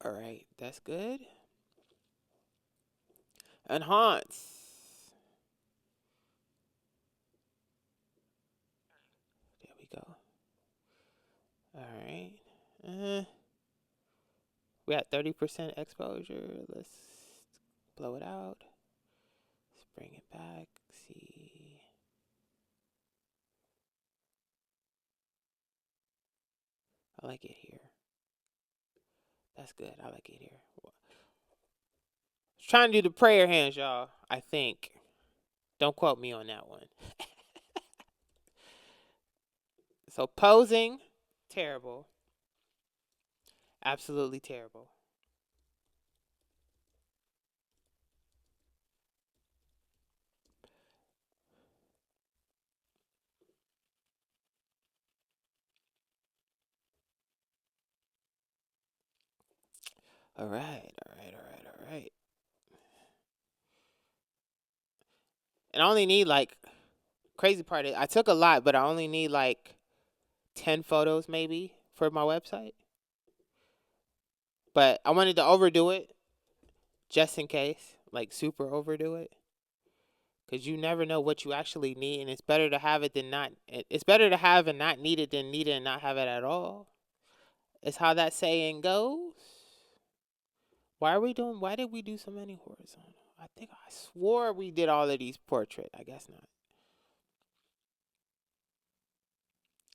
All right, that's good. Enhance. There we go. All right. We got 30% exposure. Let's blow it out. Let's bring it back. See. I like it here. That's good. I like it here. I was trying to do the prayer hands, y'all. I think. Don't quote me on that one. So posing, terrible. Absolutely terrible. All right. And I only need crazy part is I took a lot, but I only need 10 photos maybe for my website. But I wanted to overdo it just in case, super overdo it. Because you never know what you actually need, and it's better to have it than not. It's better to have and not need it than need it and not have it at all. It's how that saying goes. Why did we do so many horizontal? I swore we did all of these portrait. I guess not.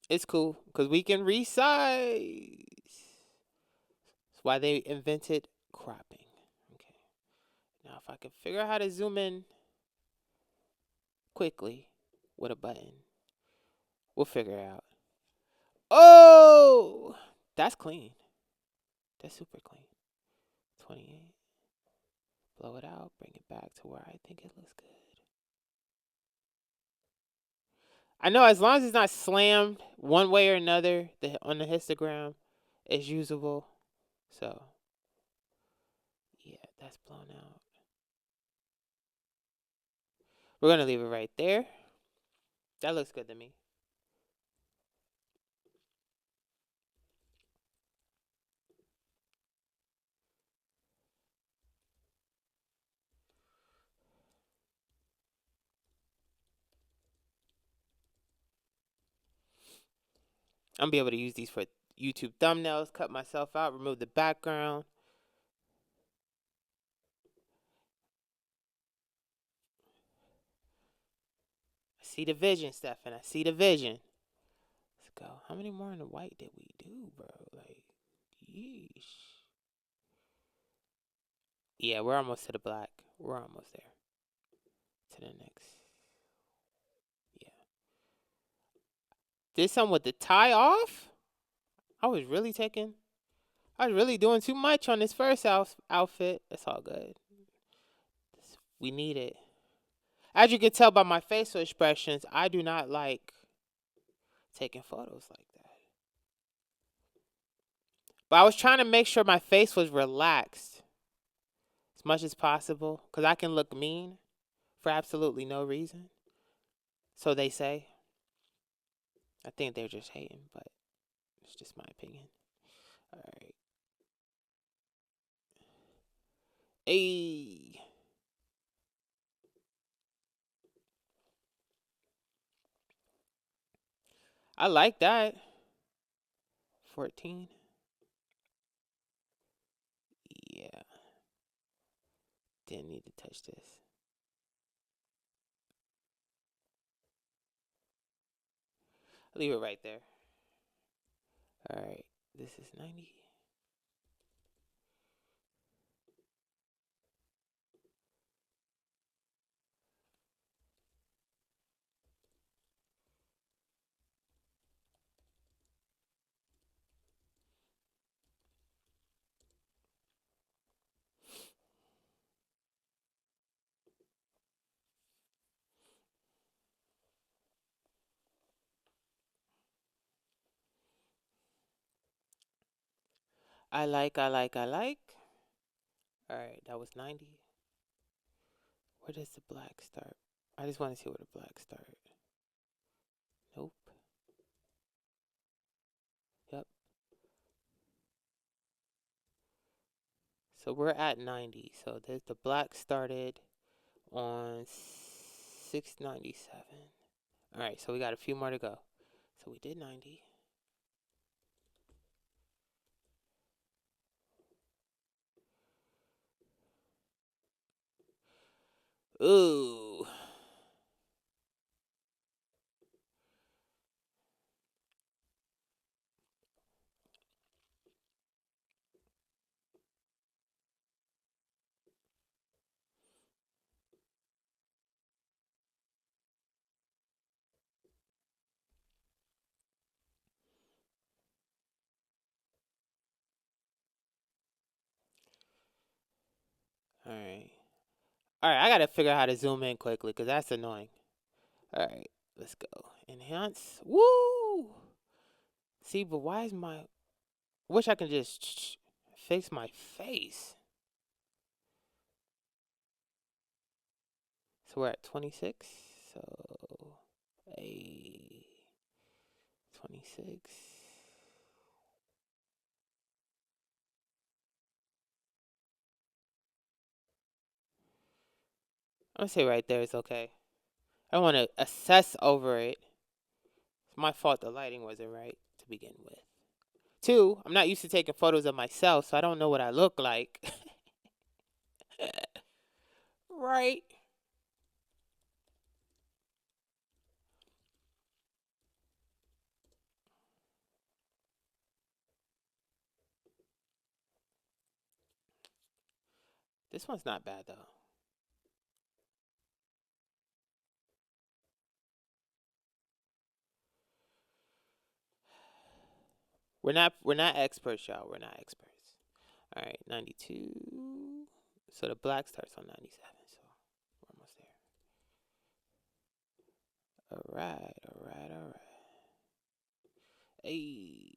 It's cool, because we can resize. That's why they invented cropping. Okay. Now, if I can figure out how to zoom in quickly with a button, we'll figure it out. Oh! That's clean. That's super clean. 28. Blow it out. Bring it back to where I think it looks good. I know as long as it's not slammed one way or another on the histogram, it's usable. So, yeah, that's blown out. We're going to leave it right there. That looks good to me. I'm going to be able to use these for YouTube thumbnails, cut myself out, remove the background. I see the vision, Stephen. I see the vision. Let's go. How many more in the white did we do, bro? Yeesh. Yeah, we're almost to the black. We're almost there. To the next. Yeah. This one with the tie off? I was really doing too much on this first outfit. It's all good. We need it. As you can tell by my facial expressions, I do not like taking photos like that. But I was trying to make sure my face was relaxed as much as possible, because I can look mean for absolutely no reason. So they say. I think they're just hating, but it's just my opinion. All right. Hey. I like that. 14. Yeah. Didn't need to touch this. Leave it right there. Alright. This is 90. I like. Alright, that was 90. Where does the black start? I just want to see where the black start. Nope. Yep. So we're at 90. So there's the black started on 697. Alright, so we got a few more to go. So we did 90. Ooh. Alright. Alright, I gotta figure out how to zoom in quickly because that's annoying. Alright, let's go. Enhance. Woo! See, but why is my... Wish I can just fix my face. So we're at 26. So... 26. I'm gonna say right there is okay. I don't want to assess over it. It's my fault the lighting wasn't right to begin with. 2, I'm not used to taking photos of myself, so I don't know what I look like. Right. This one's not bad though. We're not experts, y'all. We're not experts. All right, 92. So the black starts on 97. So we're almost there. All right. Hey.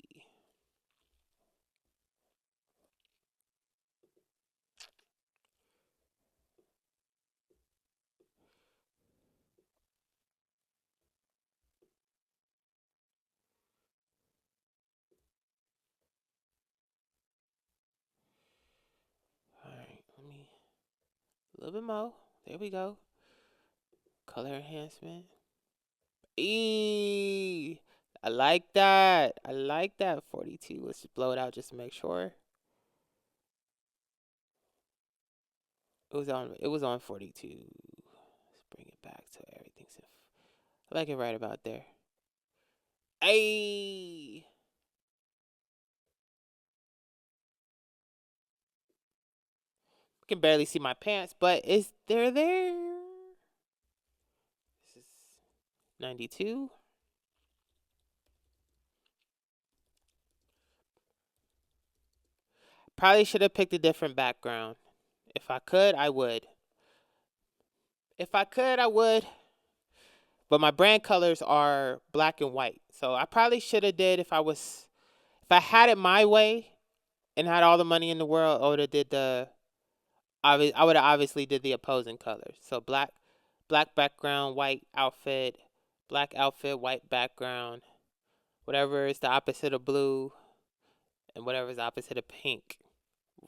All right, let me a little bit more. There we go. Color enhancement. Eee. I like that. 42. Let's just blow it out just to make sure. It was on 42. Let's bring it back so everything's I like it right about there. Hey. Can barely see my pants, but they're there. This is 92. Probably should have picked a different background. If I could, I would. But my brand colors are black and white. So I probably should have did if I had it my way and had all the money in the world, I would have did I would have obviously did the opposing colors. So black background, white outfit, black outfit, white background. Whatever is the opposite of blue and whatever is the opposite of pink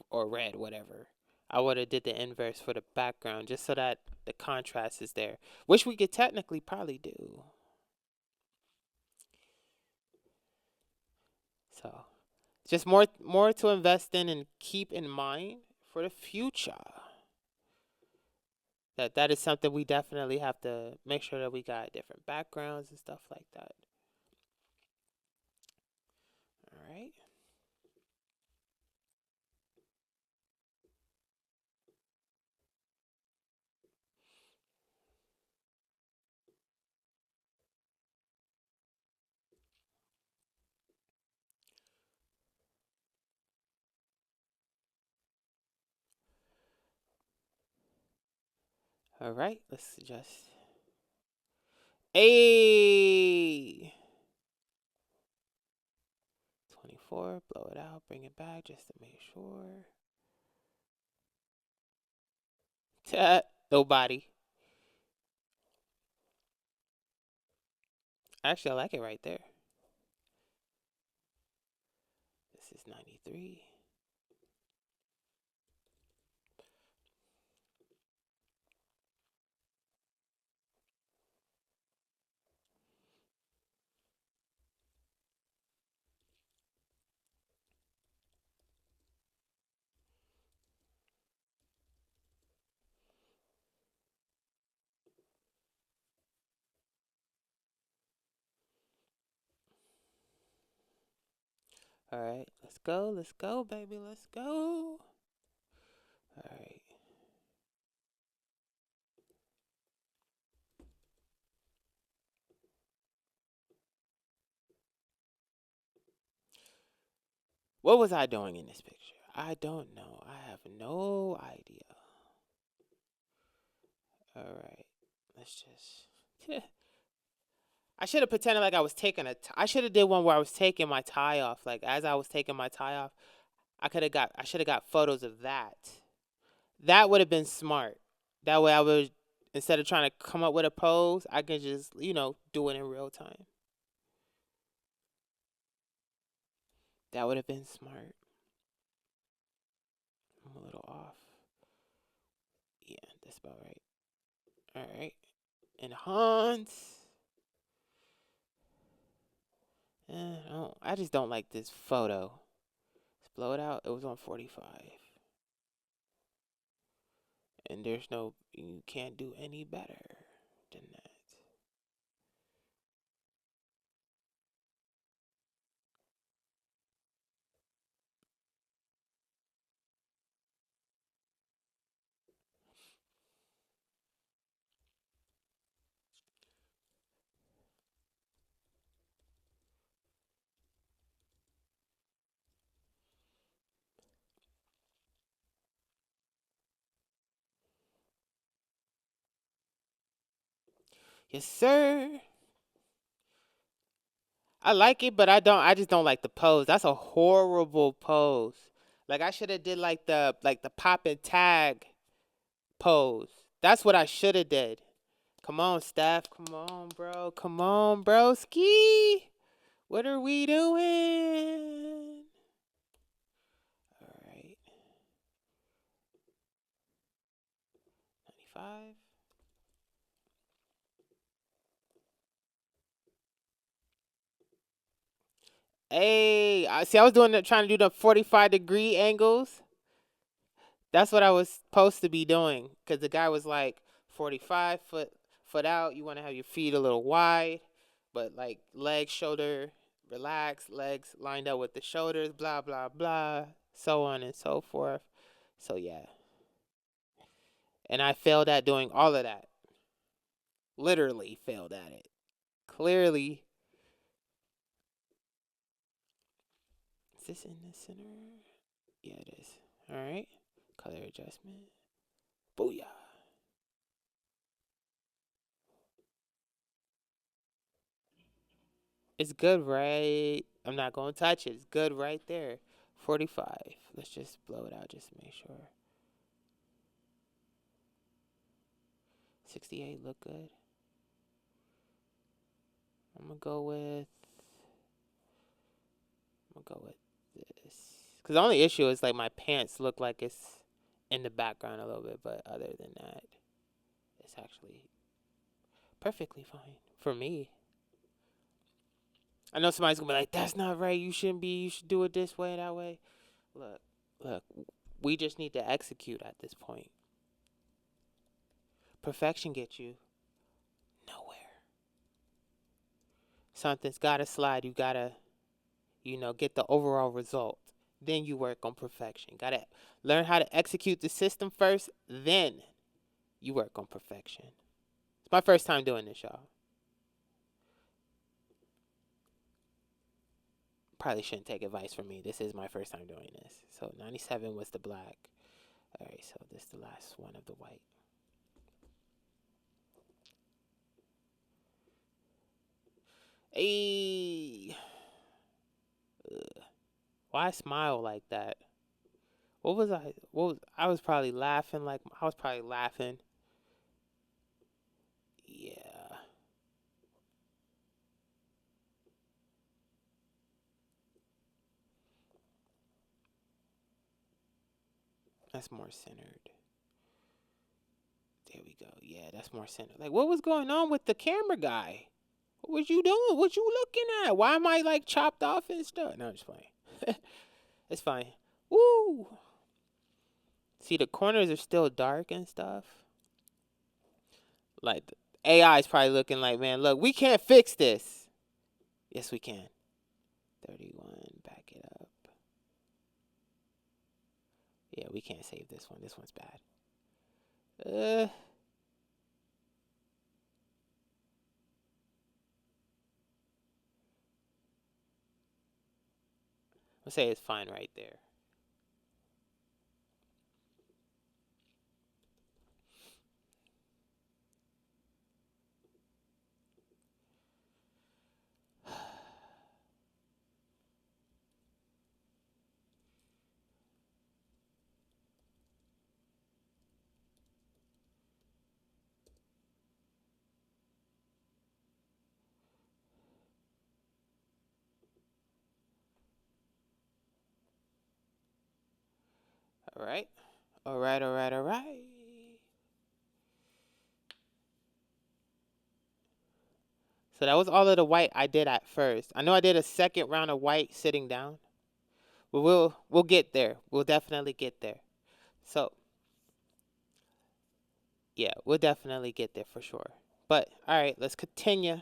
or red, whatever. I would have did the inverse for the background just so that the contrast is there, which we could technically probably do. Just more to invest in and keep in mind for the future. That is something we definitely have to make sure that we got different backgrounds and stuff like that. All right. All right. Let's adjust. A 24. Blow it out. Bring it back just to make sure. Nobody. Actually, I like it right there. This is 93. All right. Let's go. Let's go, baby. Let's go. All right. What was I doing in this picture? I don't know. I have no idea. All right. Let's just. I should have pretended like I was taking I should have did one where I was taking my tie off. Like as I was taking my tie off, I should have got photos of that. That would have been smart. That way I would, instead of trying to come up with a pose, I could just, do it in real time. That would have been smart. I'm a little off. Yeah, that's about right. All right. Enhance. I just don't like this photo. Let's blow it out. It was on 45. And you can't do any better than that. Yes, sir. I like it, but I just don't like the pose. That's a horrible pose. Like I should have did like the pop and tag pose. That's what I should have did. Come on, Steph. Come on, bro. Come on, bro. Ski. What are we doing? All right. 95. Hey, I was trying to do the 45-degree angles. That's what I was supposed to be doing, because the guy was like 45 foot out. You want to have your feet a little wide, but like legs, shoulder, relax, legs lined up with the shoulders, blah blah blah, so on and so forth. So yeah, and I failed at doing all of that. Literally failed at it. Clearly, is this in the center? Yeah, it is. All right, color adjustment. Booyah. It's good, right? I'm not going to touch it. It's good right there. 45. Let's just blow it out just to make sure. 68 look good. I'm going to go with this. Cuz the only issue is like my pants look like it's in the background a little bit, but other than that, it's actually perfectly fine for me. I know somebody's gonna be like, that's not right. You shouldn't be. You should do it this way, that way. Look, look. We just need to execute at this point. Perfection gets you nowhere. Something's gotta slide. You gotta, get the overall result. Then you work on perfection. Gotta learn how to execute the system first. Then you work on perfection. It's my first time doing this, y'all. Probably shouldn't take advice from me. This is my first time doing this. So 97 was the black. All right, so this is the last one of the white. Hey. Why smile like that? What was I? I was probably laughing. Yeah. That's more centered. There we go. Yeah, that's more centered. Like, what was going on with the camera guy? What was you doing? What you looking at? Why am I like chopped off and stuff? No, I'm just playing. It's fine. Woo! See, the corners are still dark and stuff. Like, the AI is probably looking like, man, look, we can't fix this. Yes, we can. 31, back it up. Yeah, we can't save this one. This one's bad. I'll say it's fine right there. All right. All right, all right, all right. So that was all of the white I did at first. I know I did a second round of white sitting down. But we'll get there. We'll definitely get there. So, yeah, we'll definitely get there for sure. But all right, let's continue.